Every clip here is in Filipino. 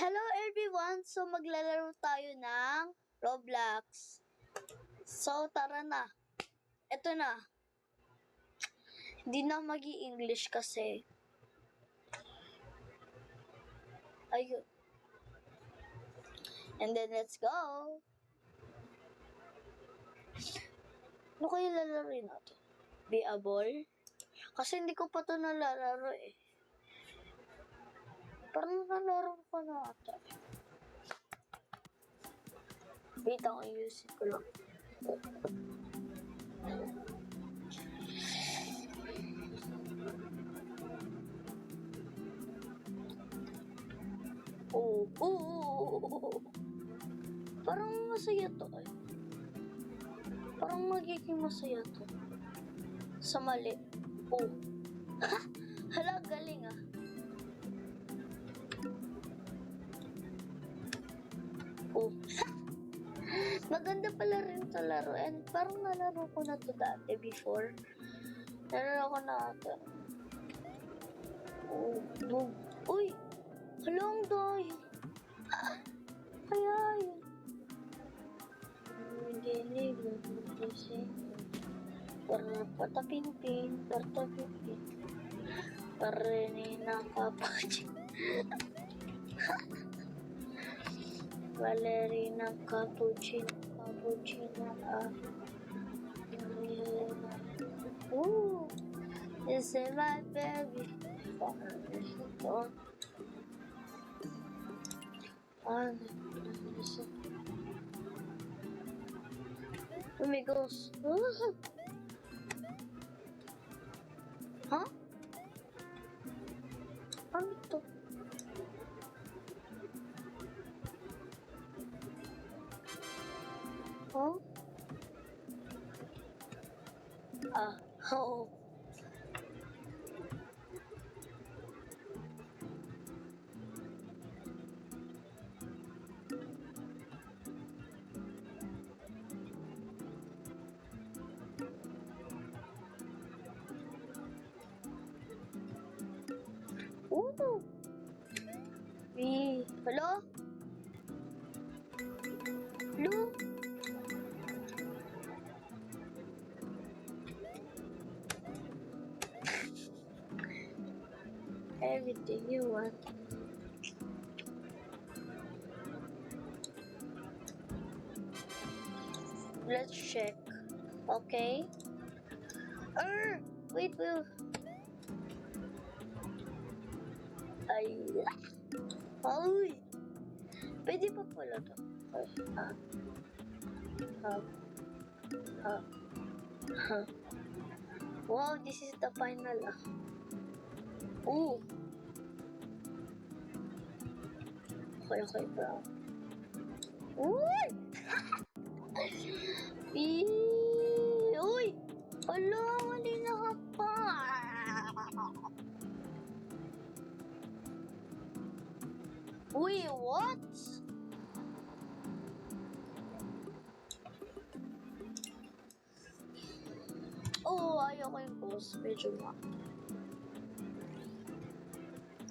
Hello everyone! So maglalaro tayo ng Roblox. So tara na. Ito na. Hindi na magi-English kasi. Ayun. And then let's go. Ano kayo lalaroin natin? Be a ball? Kasi hindi ko pa ito nalalaro eh. Parang nalaro ko na ata. Wait, ako ayusin ko lang. Oo. Parang masaya to eh. Parang magiging masaya to. Sa mali. Oh. Hala, galing ah. Oh. Maganda pala rin sa laro. And parang nalaro ko na to dati before. Nalaro ko na ito. Oh. Boom. Uy! Hala, ang dahil. Kaya yun. Dinig. Kasi. Partapinpin. Parenina Cappuccino. Valerina Cappuccino. Ooh, this is my baby. Amigos. Huh? Ano to? Huh? Oo. Ooh. Hello? Hello? Everything you want. Let's check. Okay. Wait. Ay. Pwede pa pala to. Wow, this is the final. Ooh. Okay, bro. Uy! Uy! Hala, mali na ka pa. Uy, what? Oh, ayoko yung post. Medyo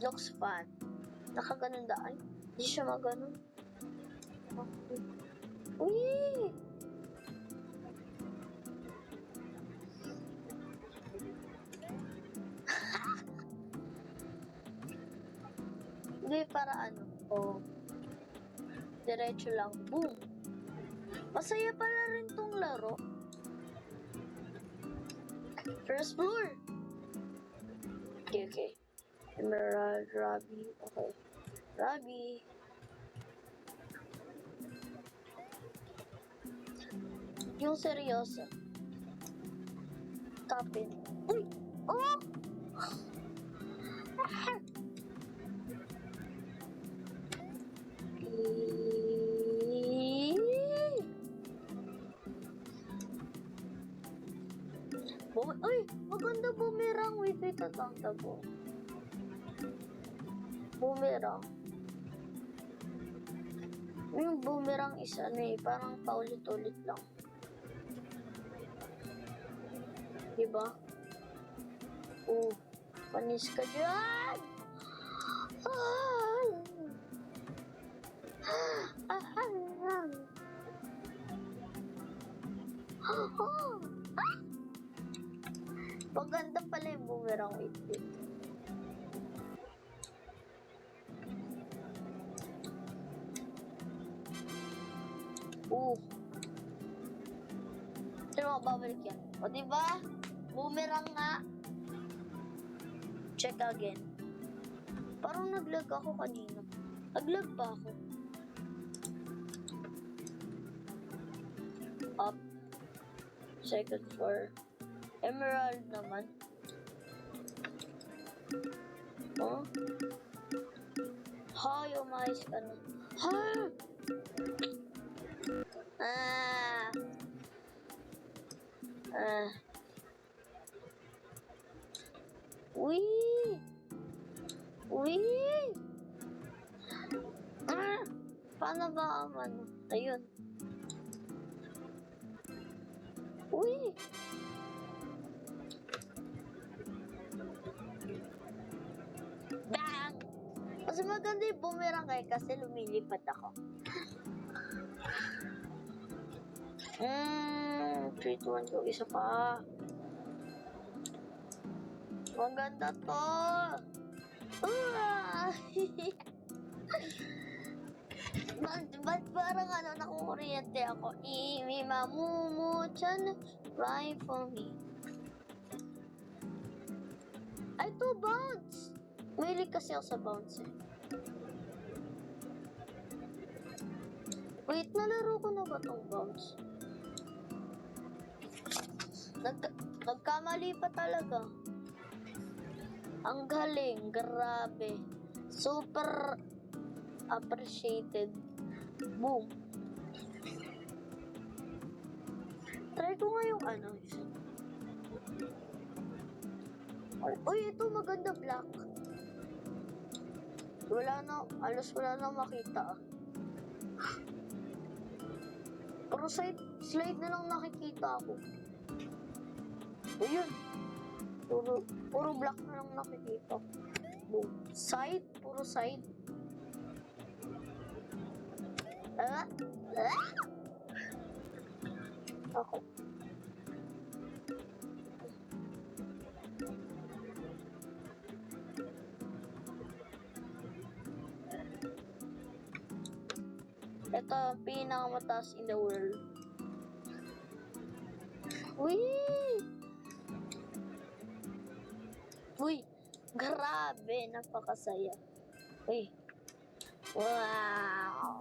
looks fun. Nakaganon daan. Hindi siya maganon. Okay. Uy! Hindi, para ano. Oh. Diretso lang. Boom! Masaya pala rin tong laro. First floor. Okay. Emerald, Robbie. Okay. Robbie. Yung seryoso. Tapin. Uy! Oh! Uy! Maganda boomerang. Wait, tatangta po. Boomerang. Yung boomerang is parang paulit-ulit lang. Diba? Oh, panis ka dyan! Oh! Ah! Maganda pala yung boomerang. Wait. Pero babalik yan. O diba? Boomerang nga. Check again. Parang naglag ako kanina. Naglag pa ako. Up. Second floor. Emerald naman. Oh? Hay, umayos ka na. Ha! Wee! Paano ba ang ano? Ayun. Wee! Bang! Mas maganda yung boomerang kasi lumilipat ako. 3, 2, 1, go. Isa pa. Maganda to. Ba't parang nakukuryente ako? Imi mamumu-chan, cry for me. Ay, to bounce. Mahilig kasi ako sa bounce eh. Wait, nalaro ko na ba tong bounce? Nagkamali pa talaga. Ang galing, grabe. Super appreciated. Boom. Try ko nga yung Uy, ito maganda black. Alos wala na makita. Pero slide na lang nakikita ako. Ayun. Puro black na lang nakikita. Boom. Side, puro side. Ako. Ito ang pinakamataas in the world. Uy, grabe, napakasaya. Uy, wow.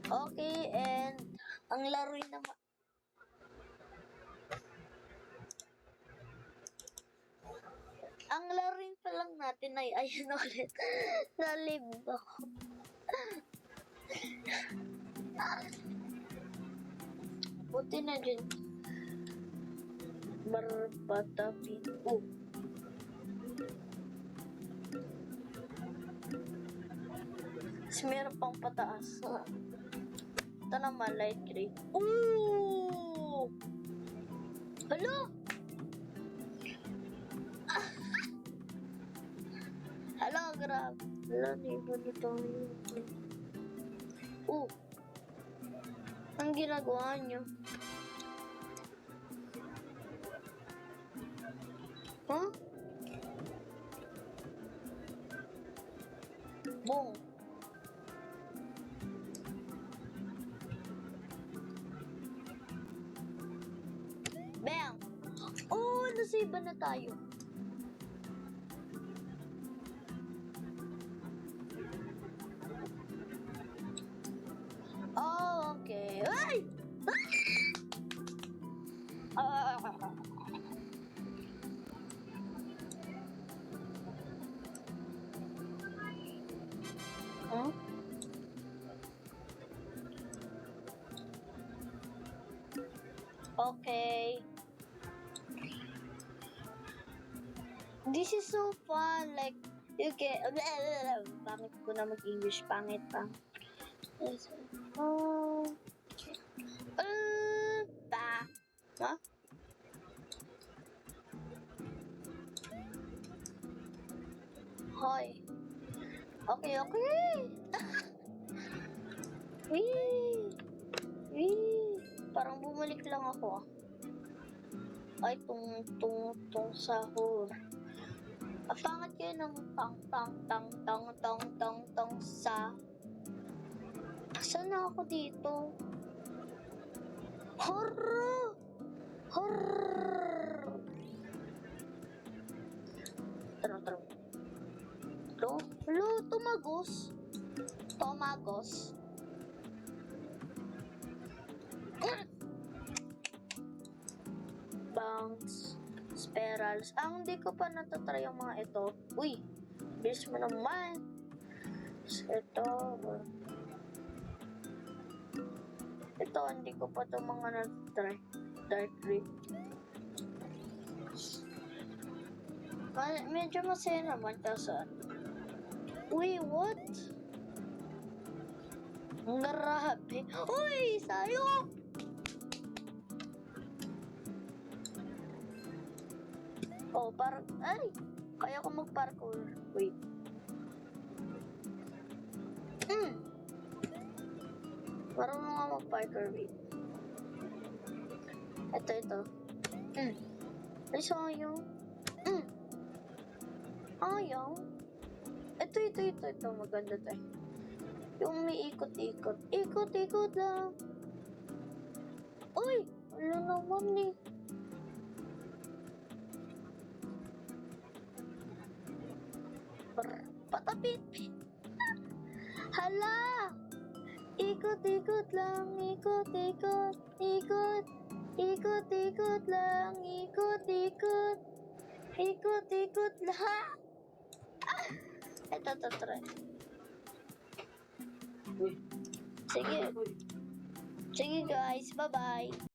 Okay, and ang laruin naman. Ang laruin pa lang natin ay ayun ulit. Nalib ako. Buti na dyan. Barbatapin. Meron pang pataas. Ito naman, light gray. Ooh! Hello? Hello, grab. Hello, neighbor nito. Ang ginagawa nyo? Huh? Boom. Bang! Oh, nasave na tayo. Oh, okay. Ay! Huh? Okay. This is so fun. Like, you get... Pangit ko na mag-English. Pangit pa. Huh? Hoy. Okay, okay. Wee! Wee! Parang bumalik lang ako. Ay, tung sahur. Apangat kayo ng tang sa... Saan na ako dito? Horror! Horror! Tara. Hello, tumagos. Bounce. Spirals. Hindi ko pa natatry yung mga ito. Uy! Bilis mo naman. Ito. Ito, hindi ko pa ito mga natatry. Dark green. Medyo masaya naman kaso. Uy, what? Grabe. Uy, sayop! Oh, parang, ay, kaya ko mag-parkour. Wait. Marunong nga mag-parkour, wait. Ito. Ay, sayang. Ayaw. Ito. Maganda to. Yung may ikot-ikot. Ikot-ikot lang. Uy! Ano naman eh. Patapit. Hala! Ikot-ikot lang. Ikot-ikot. Ikot-ikot lang. Ikot-ikot. Ikot-ikot lang. Ito, try. Sige. Sige guys, bye-bye.